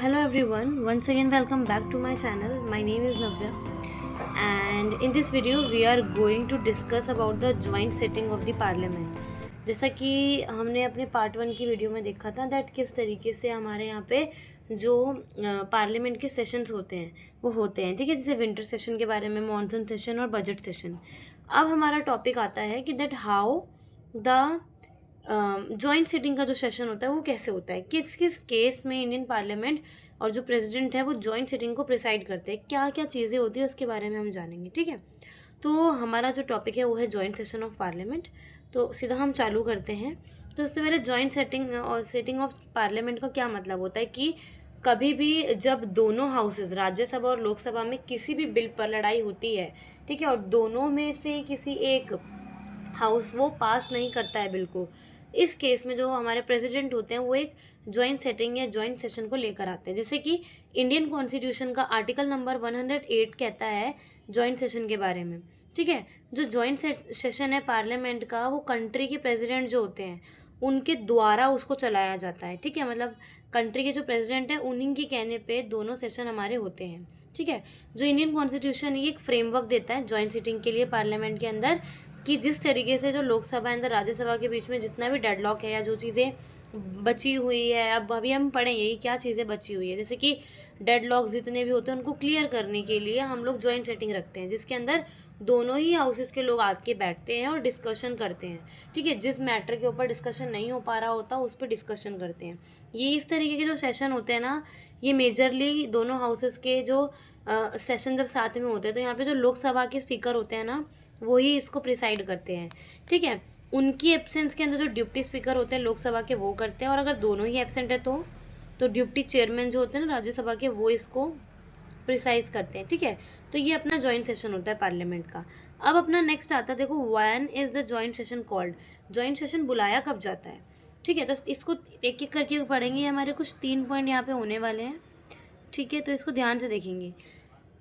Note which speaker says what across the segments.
Speaker 1: hello everyone, once again welcome back to my channel. My name is Navya, and in this video we are going to discuss about the joint sitting of the parliament. जैसा कि हमने अपने part 1 की video में देखा था that किस तरीके से हमारे यहाँ पे जो पार्लियामेंट के सेशंस होते हैं वो होते हैं, ठीक है। जैसे विंटर सेशन के बारे में, मानसून सेशन और बजट सेशन। अब हमारा टॉपिक आता है कि that how the joint sitting का जो सेशन होता है वो कैसे होता है, किस किस केस में इंडियन पार्लियामेंट और जो प्रेसिडेंट है वो जॉइंट सिटिंग को प्रिसाइड करते हैं, क्या क्या चीज़ें होती है उसके बारे में हम जानेंगे, ठीक है। तो हमारा जो टॉपिक है वो है जॉइंट सेशन ऑफ पार्लियामेंट। तो सीधा हम चालू करते हैं। तो इससे पहले जॉइंट सेटिंग और सिटिंग ऑफ पार्लियामेंट का क्या मतलब होता है कि कभी भी जब दोनों हाउसेज राज्यसभा और लोकसभा में किसी भी बिल पर लड़ाई होती है, ठीक है, और दोनों में से किसी एक हाउस वो पास नहीं करता है बिल को, इस केस में जो हमारे प्रेसिडेंट होते हैं वो एक जॉइंट सेटिंग या जॉइंट सेशन को लेकर आते हैं। जैसे कि इंडियन कॉन्स्टिट्यूशन का आर्टिकल नंबर 108 कहता है जॉइंट सेशन के बारे में, ठीक है। जो जॉइंट सेशन है पार्लियामेंट का वो कंट्री के प्रेसिडेंट जो होते हैं उनके द्वारा उसको चलाया जाता है, ठीक है। मतलब कंट्री के जो प्रेसिडेंट हैं उन्हीं के कहने पे दोनों सेशन हमारे होते हैं, ठीक है। जो इंडियन कॉन्स्टिट्यूशन ये एक फ्रेमवर्क देता है जॉइंट सिटिंग के लिए पार्लियामेंट के अंदर, कि जिस तरीके से जो लोकसभा एंड राज्यसभा के बीच में जितना भी डेडलॉक है या जो चीज़ें बची हुई है, अब अभी हम पढ़ेंगे कि क्या चीज़ें बची हुई है, जैसे कि डेडलॉक्स जितने भी होते हैं उनको क्लियर करने के लिए हम लोग जॉइंट सेटिंग रखते हैं, जिसके अंदर दोनों ही हाउसेस के लोग आके बैठते हैं और डिस्कशन करते हैं, ठीक है। जिस मैटर के ऊपर डिस्कशन नहीं हो पा रहा होता उस पर डिस्कशन करते हैं। ये इस तरीके के जो सेशन होते हैं ना, ये मेजरली दोनों हाउसेस के जो सेशन जब साथ में होते हैं तो यहाँ पे जो लोकसभा के स्पीकर होते हैं ना वही इसको प्रिसाइड करते हैं, ठीक है। उनकी एब्सेंस के अंदर जो डिप्टी स्पीकर होते हैं लोकसभा के वो करते हैं, और अगर दोनों ही एब्सेंट है तो डिप्टी चेयरमैन जो होते हैं ना राज्यसभा के वो इसको प्रिसाइज करते हैं, ठीक है। तो ये अपना जॉइंट सेशन होता है पार्लियामेंट का। अब अपना नेक्स्ट आता है, देखो when is the joint session called, joint session बुलाया कब जाता है, ठीक है। तो इसको एक एक करके पढ़ेंगे, हमारे कुछ 3 पॉइंट यहाँ पे होने वाले हैं, ठीक है। तो इसको ध्यान से देखेंगे।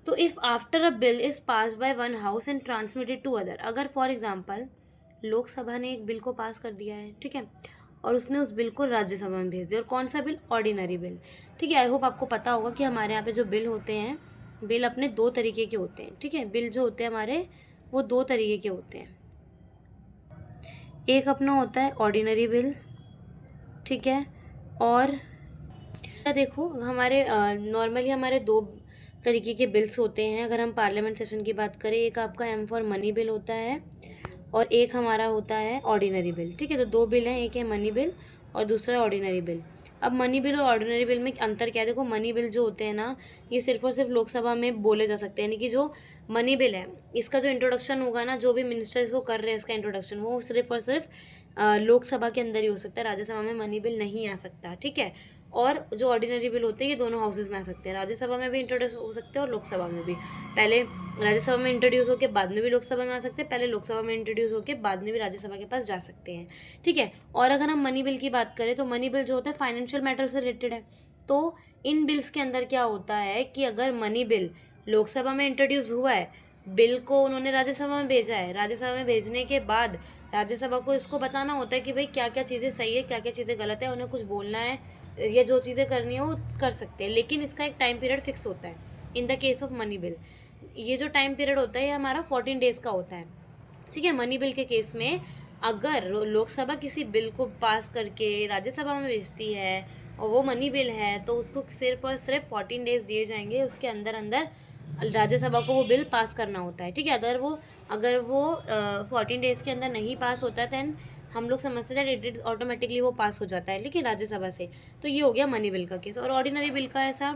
Speaker 1: तो if after a bill is pass by one house and transmitted to other, अगर फॉर एग्जांपल लोकसभा ने एक बिल को पास कर दिया है, ठीक है, और उसने उस बिल को राज्यसभा में भेज दिया, और कौन सा बिल, ऑर्डिनरी बिल, ठीक है। आई होप आपको पता होगा कि हमारे यहाँ पे जो बिल होते हैं, बिल अपने 2 तरीके के होते हैं, ठीक है। बिल जो होते हैं हमारे वो 2 तरीके के होते हैं। एक अपना होता है ऑर्डिनरी बिल, ठीक है, और देखो हमारे नॉर्मली हमारे 2 तरीके के बिल्स होते हैं अगर हम पार्लियामेंट सेशन की बात करें। एक आपका एम फॉर मनी बिल होता है और एक हमारा होता है ऑर्डिनरी बिल, ठीक है। तो 2 बिल हैं, एक है मनी बिल और दूसरा है ऑर्डिनरी बिल। अब मनी बिल और ऑर्डिनरी बिल में अंतर क्या है, देखो मनी बिल जो होते हैं ना ये सिर्फ और सिर्फ लोकसभा में बोले जा सकते हैं, यानी कि जो मनी बिल है इसका जो इंट्रोडक्शन होगा ना, जो भी मिनिस्टर इसको कर रहे हैं इसका इंट्रोडक्शन, वो सिर्फ और सिर्फ लोकसभा के अंदर ही हो सकता है, राज्यसभा में मनी बिल नहीं आ सकता, ठीक है। और जो ऑर्डिनरी बिल होते हैं ये दोनों हाउसेज में आ सकते हैं, राज्यसभा में भी इंट्रोड्यूस हो सकते हैं और लोकसभा में भी। पहले राज्यसभा में इंट्रोड्यूस होकर बाद में भी लोकसभा में आ सकते हैं, पहले लोकसभा में इंट्रोड्यूस होकर बाद में भी राज्यसभा के पास जा सकते हैं, ठीक है। और अगर हम मनी बिल की बात करें तो मनी बिल जो होता है फाइनेंशियल मैटर से रिलेटेड है। तो इन बिल्स के अंदर क्या होता है कि अगर मनी बिल लोकसभा में इंट्रोड्यूस हुआ है, बिल को उन्होंने राज्यसभा में भेजा है, राज्यसभा में भेजने के बाद राज्यसभा को इसको बताना होता है कि भाई क्या क्या चीज़ें सही है, क्या क्या चीज़ें गलत है, उन्हें कुछ बोलना है या जो चीज़ें करनी है वो कर सकते हैं, लेकिन इसका एक टाइम पीरियड फिक्स होता है। In the case of money bill ये जो टाइम पीरियड होता है ये हमारा 14 डेज़ का होता है, ठीक है। मनी बिल के केस में अगर लोकसभा किसी बिल को पास करके राज्यसभा में भेजती है और वो मनी बिल है तो उसको सिर्फ और सिर्फ 14 डेज़ दिए जाएंगे, उसके अंदर अंदर राज्यसभा को वो बिल पास करना होता है, ठीक है। अगर वो 14 डेज़ के अंदर नहीं पास होता है दैन हम लोग समझते हैं इट ऑटोमेटिकली वो पास हो जाता है, लेकिन राज्यसभा से। तो ये हो गया मनी बिल का केस। और ऑर्डिनरी बिल का ऐसा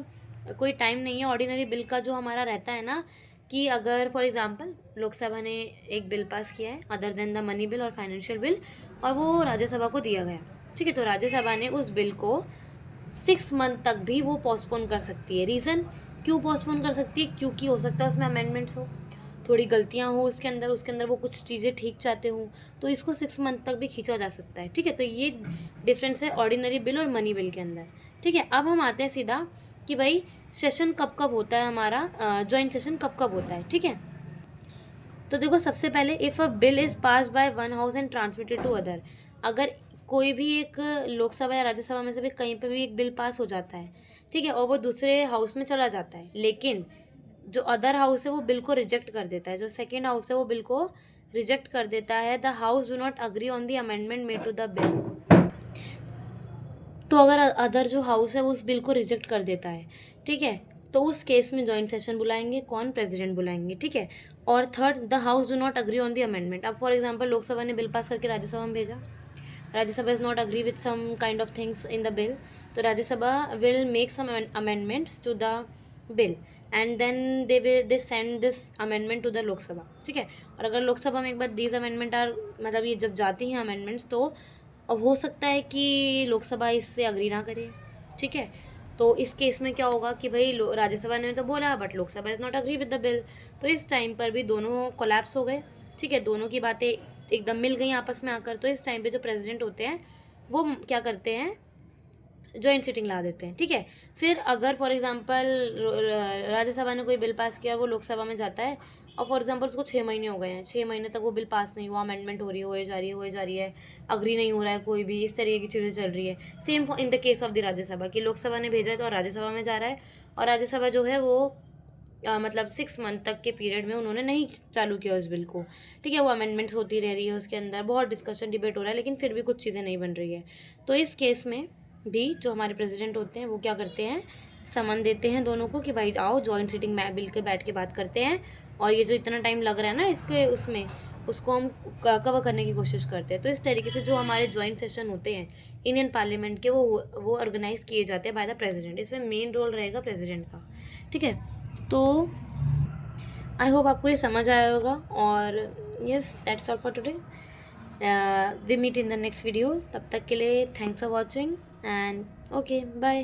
Speaker 1: कोई टाइम नहीं है। ऑर्डिनरी बिल का जो हमारा रहता है ना कि अगर फॉर एग्जांपल लोकसभा ने एक बिल पास किया है other than the money bill और फाइनेंशियल बिल और वो राज्यसभा को दिया गया, ठीक है, तो राज्यसभा ने उस बिल को 6 मंथ तक भी वो पोस्टपोन कर सकती है। रीज़न क्यों पोस्टपोन कर सकती है, क्योंकि हो सकता है उसमें अमेंडमेंट्स हो, थोड़ी गलतियाँ हो उसके अंदर वो कुछ चीज़ें ठीक चाहते हों, तो इसको 6 मंथ तक भी खींचा जा सकता है, ठीक है। तो ये डिफरेंस है ऑर्डिनरी बिल और मनी बिल के अंदर, ठीक है। अब हम आते हैं सीधा कि भाई सेशन कब कब होता है हमारा, जॉइंट सेशन कब कब होता है, ठीक है। तो देखो सबसे पहले if a bill is pass by one house and transmitted to other, अगर कोई भी एक लोकसभा या राज्यसभा में से भी कहीं पर भी एक बिल पास हो जाता है, ठीक है, और वो दूसरे हाउस में चला जाता है, लेकिन जो अदर हाउस है वो बिल को रिजेक्ट कर देता है, जो सेकेंड हाउस है वो बिल को रिजेक्ट कर देता है। The house do not agree on the amendment made to the bill. तो अगर अदर जो हाउस है वो उस बिल को रिजेक्ट कर देता है, ठीक है, तो उस केस में जॉइंट सेशन बुलाएंगे, कौन, प्रेसिडेंट बुलाएंगे, ठीक है। और third, the house do not agree on the amendment. अब फॉर एग्जांपल लोकसभा ने बिल पास करके राज्यसभा में भेजा, Rajya Sabha is not agree with some kind of things in the bill, तो Rajya Sabha will make some amendments to the bill and then they send this amendment to the Lok Sabha, ठीक है। और अगर लोकसभा में एक बार दीज अमेंडमेंट आर, मतलब ये जब जाती हैं अमेंडमेंट्स, तो अब हो सकता है कि लोकसभा इससे अग्री ना करे, ठीक है। तो इस केस में क्या होगा कि भाई राज्यसभा ने तो बोला but Lok Sabha is not agree with the bill, तो इस टाइम पर भी दोनों कोलैप्स हो गए, ठीक है, दोनों की बातें एकदम मिल गई आपस में आकर। तो इस टाइम पे जो प्रेसिडेंट होते हैं वो क्या करते हैं, जॉइंट सिटिंग ला देते हैं, ठीक है। फिर अगर फॉर एग्जांपल राज्यसभा ने कोई बिल पास किया और वो लोकसभा में जाता है, और फॉर एग्जांपल उसको 6 महीने हो गए हैं, 6 महीने तक वो बिल पास नहीं हुआ, अमेंडमेंट हो रही है, हो जा रही है, अग्री नहीं हो रहा है कोई भी, इस तरीके की चीज़ें चल रही है। Same in the case of the Rajya Sabha कि लोकसभा ने भेजा है तो राज्यसभा में जा रहा है, और राज्यसभा जो है वो मतलब 6 मंथ तक के पीरियड में उन्होंने नहीं चालू किया उस बिल को, ठीक है। वो अमेंडमेंट्स होती रह रही है, उसके अंदर बहुत डिस्कशन डिबेट हो रहा है, लेकिन फिर भी कुछ चीज़ें नहीं बन रही है। तो इस केस में भी जो हमारे प्रेसिडेंट होते हैं वो क्या करते हैं, समन देते हैं दोनों को कि भाई आओ जॉइंट सिटिंग में बिल के बैठ के बात करते हैं, और ये जो इतना टाइम लग रहा है ना इसके उसमें, उसको हम कवर करने की कोशिश करते हैं। तो इस तरीके से जो हमारे जॉइंट सेशन होते हैं इंडियन पार्लियामेंट के, वो ऑर्गेनाइज किए जाते हैं बाय द प्रेसिडेंट। इसमें मेन रोल रहेगा प्रेसिडेंट का, ठीक है। तो आई होप आपको ये समझ आया होगा, और yes that's all for today. We meet in the next video, तब तक के लिए thanks for watching and okay bye.